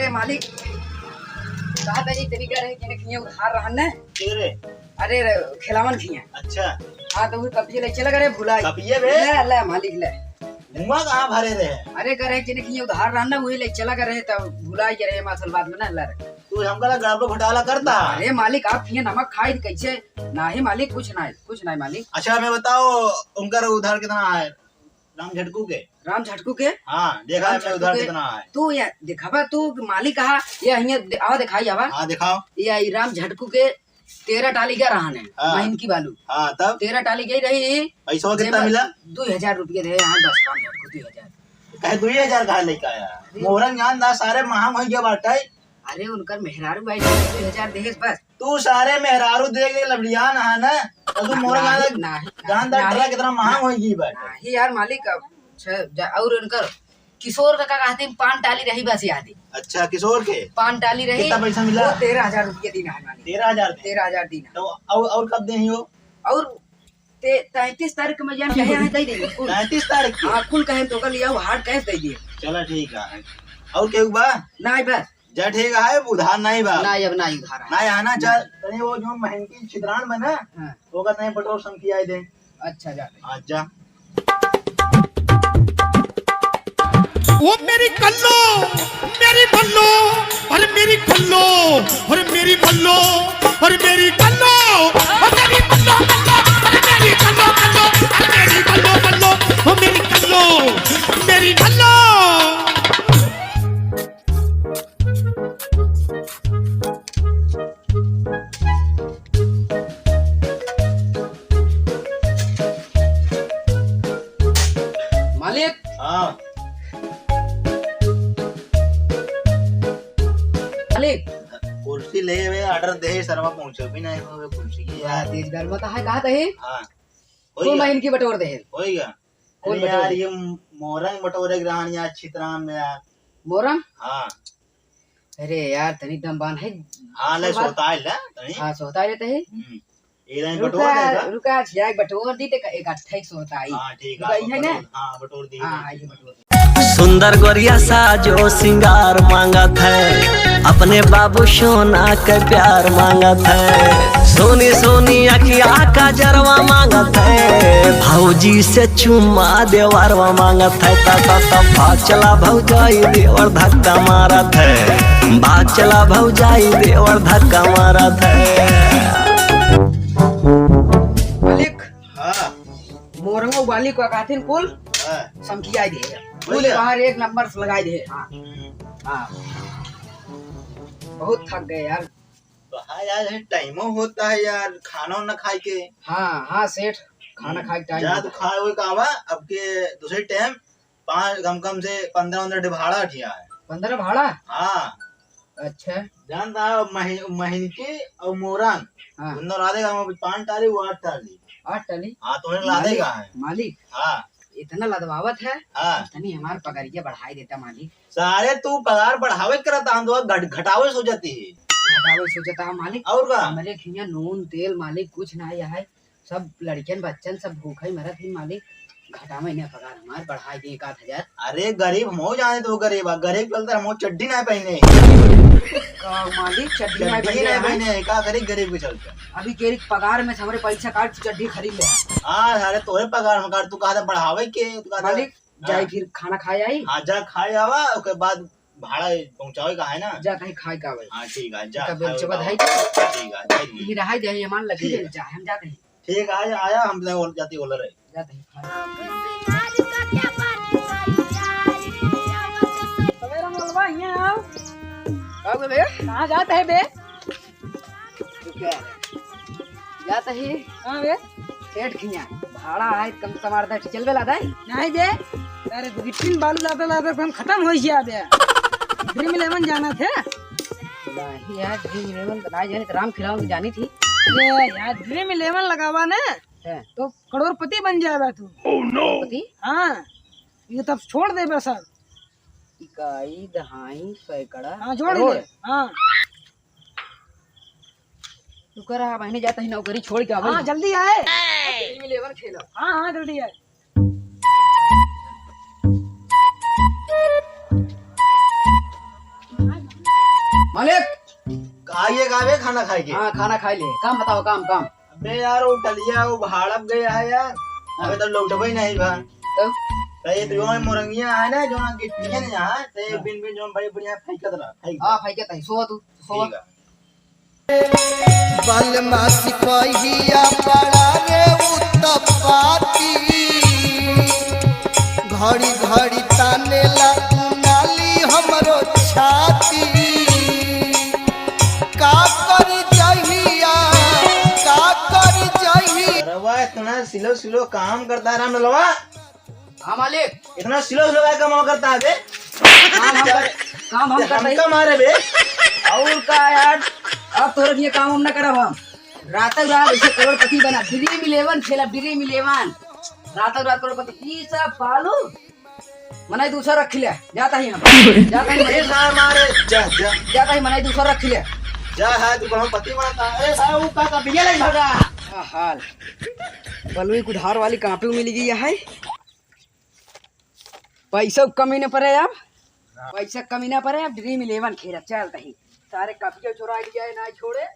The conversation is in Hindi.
अरे मालिक कहा था जी तरीका रहे कि खिया उधार रहन ने तेरे अरे खिलावन खिया। अच्छा हाँ तो वो कपिए ले चला करे भुला कपिए बे ले ले मालिक ले मुआ कहाँ भरे रहे। अरे करे कि खिया उधार रहन ना वही ले चला करे तब भुला के रहे मासल बाद में ना ला रे तू हमका गड़बड़ घोटाला करता। अरे मालिक आप खिया नमक खाई कैसे ना ही मालिक कुछ ना मालिक। अच्छा हमें बताओ उनका उधार कितना है राम झटकू के। राम झटकू के हाँ देखा है उधार कितना है। तू ये दिखावा तू मालिक कहा ये आवा दिखाई आवा। हाँ दिखाओ। ये राम झटकू के 13 टाली का रहा है महीन की बालू। हाँ तब 13 टाली गई रही पैसा कितना मिला 2000 रुपये दे यहाँ 10 राम झटकू 2000 कहे 2000 कहा लेके आया मोहरन ज्ञान दा सारे महंग हो गया बाटा। अरे उनकर मेहरारू भाई 2000 दे बस तू सारे मेहरारू दे के लबड़ियान है ना तू मोहरन ज्ञान दा कितना महंग हो गई बात नहीं यार मालिक और उनकर किशोर का कहते हैं 5 टाली रही बस याद। अच्छा किशोर के 5 टाली रही कितना पैसा मिला 13,000 रुपये दिन है मालिक 13,000 दिन तो और कब दे हो और 33 तारीख में जान कहे हैं दे देंगे 33 तारीख हां कुल कहे तो कल लिया हार्ड कैश दे दिए। चलो ठीक है और केहू बा नहीं बस जा ठीक है उधार नहीं बा नहीं अब नहीं उधार है नहीं आना चल तनी वो जो महंगी छिदरान बना हां वो का नहीं बटोर सम किया दे। अच्छा जा हां जा वो मेरी कल्लो मेरी बल्लो और मेरी कल्लो और मेरी बल्लो और मेरी कल्लो और मेरी बल्लो और मेरी कल्लो कल्लो और मेरी बल्लो बल्लो और मेरी कल्लो मेरी कल्लो। मालिक हां मालिक कुर्सी ले वे ऑर्डर दे सरवा पहुंचो भी नहीं हो कुर्सी की यार तेज गर्म है कहा थे हां कोई महीन की बटोर दे होएगा कौन यार ये मोरंग बटोरे ग्रहण यार छितरान में यार मोरंग। हां अरे यार तनी दम बांध है। हां ले सोता है ले तनी हां सोता रहते है ये नहीं बटोर देगा रुका छिया बटोर दी ते एक 28 सोता है। हां ठीक है ना हां बटोर दी हां ये बटोर सुंदर गोरिया साजो सिंगार मांगत है अपने बाबू सोना के प्यार मांगत है सोनी सोनी अखिया का जरवा मांगत है भौजी से चुम्मा देवरवा मांगत है ता भाग चला भौजाई देवर धक्का मारत है भाग चला भौजाई देवर धक्का मारत है। मालिक हां मोरंगो वाली को कहते कुल हां समकिया दे पूरे बाहर एक नंबर से लगाई दे। हाँ हाँ बहुत थक गए यार। तो हाँ यार टाइम होता है यार खाना ना खाए के। हाँ हाँ सेठ खाना खाए टाइम जा तो खाए हुए कावा अब के दूसरे टाइम 5 कम से 15 भाड़ा ठिया है 15 भाड़ा। हाँ अच्छा जानता महीन के और मोरन हाँ दोनों ला देगा 5 टाली वो 8 टाली 8 टाली। हाँ तुम्हें ला देगा मालिक हाँ इतना लदवावत है हाँ इतनी हमारे पगारिया बढ़ाई देता मालिक। सारे तू पगार बढ़ावे करता घटावे सो जाती है घटावे सोचता है मालिक और का हमारे खिया नून तेल मालिक कुछ ना है सब लड़कियन बच्चन सब भूखे मरत ही मालिक घटावे नहीं पगार हमारे बढ़ाई दे 1000। अरे गरीब हो जाने तो गरीब चलता हम चड्डी ना पहने मालिक चड्डी नहीं पहने का गरीब के चलते अभी केरी पगार में हमारे पैसा काट चड्डी खरीद ले। हाँ सारे तोरे पगार में तू कहा बढ़ावे के मालिक जाए फिर खाना खाए आई। हाँ जा खाए आवा उसके बाद भाड़ा पहुँचावे का है ना जा कहीं खाए का भाई। हाँ ठीक है जा ठीक है है रहा जाए मान लगी जा हम जाते हैं। ठीक है आया हम जाती बोल रहे जाते हैं कहाँ जाते है बे? जाते ही हाँ बे सेठ खिया भाड़ा है कम समार दा चल बेला दाई नहीं बे अरे गिट्टिन बालू लाते लाते हम खत्म हो गया बे ड्रीम 11 जाना थे। नहीं यार ड्रीम 11 तो नहीं जानी तो राम खिलाऊं जानी थी। अरे यार ड्रीम 11 लगावा ना तो करोड़पति बन जाएगा तू। करोड़पति हाँ ये तब छोड़ दे बे सब इकाई दहाई सैकड़ा। हाँ जोड़ दे। हाँ तू कर रहा महीने जाता ही नौकरी छोड़ के हाँ जल्दी आए ड्रीम 11 खेलो। हाँ हाँ जल्दी आए। मालिक आइए गावे खाना खाए के। हाँ खाना खाई ले। काम बताओ काम काम। अबे यार वो टलिया वो भाड़प गया है यार, अबे तो लौटबे नहीं बा। तो ये तो यो मोरंगिया है ना जो ना गिट्टियां ने यहाँ ते बिन बिन जो बड़ी बढ़िया फेंकत रहा फेंक। हाँ भाई क्या ताई सो तू सो। ठीक है। बलमासी पहिया पड़ा रे उत्तपाती घड़ी घड़ी तानेला नाली हमरो छाती का करी जहिया का करी जहिया रवा इतना सिलो सिलो काम करता है राम ललवा। हाँ मालिक इतना सिलो सिलो का काम करता है बे। काम हम कर रही हमका मारे बे। और का यार अब तोर ये काम हम ना करब। हम रात रात ऐसे करोड़पति बना ड्रीम 11 खेला ड्रीम 11 रात रात करोड़पति ये सब पालो मनाई दूसरा रख लिया जाता ही हम जाता ही ए साहब मारे जा जा जाता ही मनाई दूसरा रख लिया जा है तू कौन पति बनाता। अरे साहब वो का बिया नहीं भागा। हाल बलुई कुधार वाली कापी मिल गई है। पैसा कमी न पड़े अब पैसा कमी ना पड़े अब ड्रीम 11 खेला चलता ही सारे कापिया चुरा लिया है ना छोड़े।